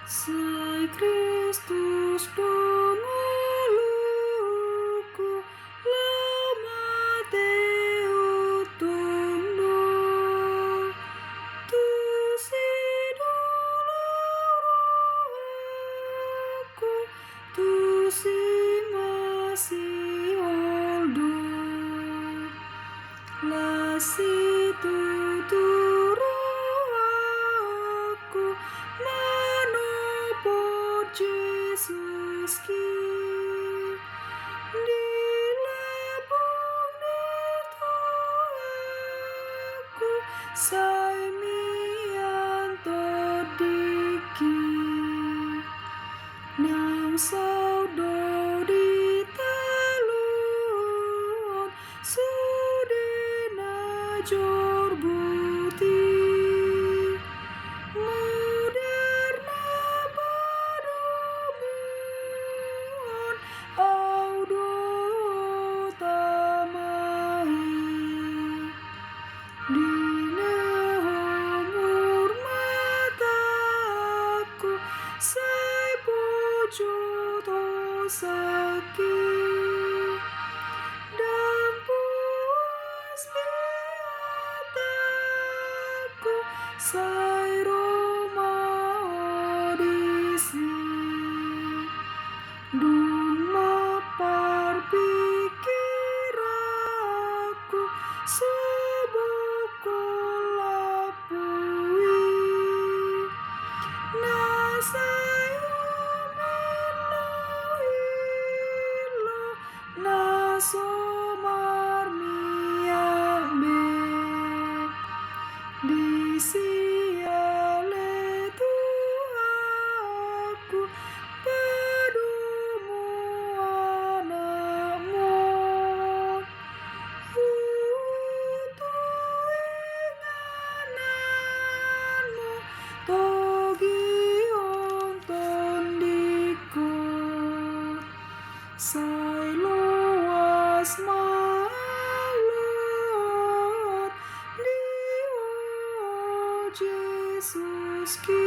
Sai Kristus dongoluku lama teu tunggu tu sidulaku tu si masih oldu lasi tuturaku manopo Jesus ki dilebung nitoaku sai mianto diki nang saudo di talun sudena jor buti moderna badumon audo tamai dina umur mataku sai pujo to sakit dan puas biataku sai Roma odisi duma parpikiraku subukku lapui nasai umilo nasomar miambe disiale Tuhanku padumu anakmu utuingananmu togion tondikut sai luas malur dio Jesus ki